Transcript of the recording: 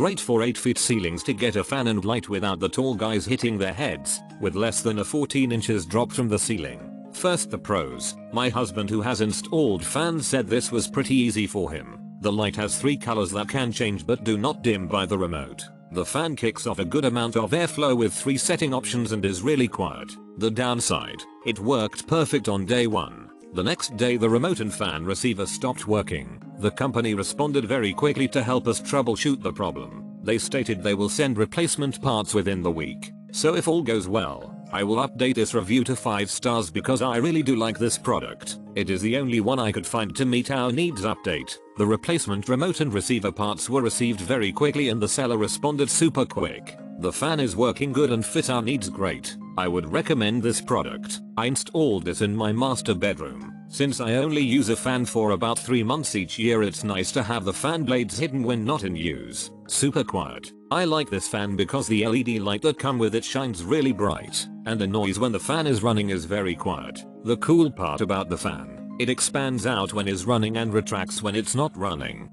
great for 8 feet ceilings to get a fan and light without the tall guys hitting their heads, with less than a 14 inches drop from the ceiling. First the pros. My husband who has installed fans said this was pretty easy for him. The light has 3 colors that can change but do not dim by the remote. The fan kicks off a good amount of airflow with 3 setting options and is really quiet. The downside, it worked perfect on day 1. The next day the remote and fan receiver stopped working. The company responded very quickly to help us troubleshoot the problem. They stated they will send replacement parts within the week. So if all goes well, I will update this review to 5 stars because I really do like this product. It is the only one I could find to meet our needs. Update. The replacement remote and receiver parts were received very quickly and the seller responded super quick. The fan is working good and fit our needs great. I would recommend this product. I installed this in my master bedroom. Since I only use a fan for about 3 months each year, it's nice to have the fan blades hidden when not in use. Super quiet. I like this fan because the LED light that come with it shines really bright, and the noise when the fan is running is very quiet. The cool part about the fan, it expands out when it's running and retracts when it's not running.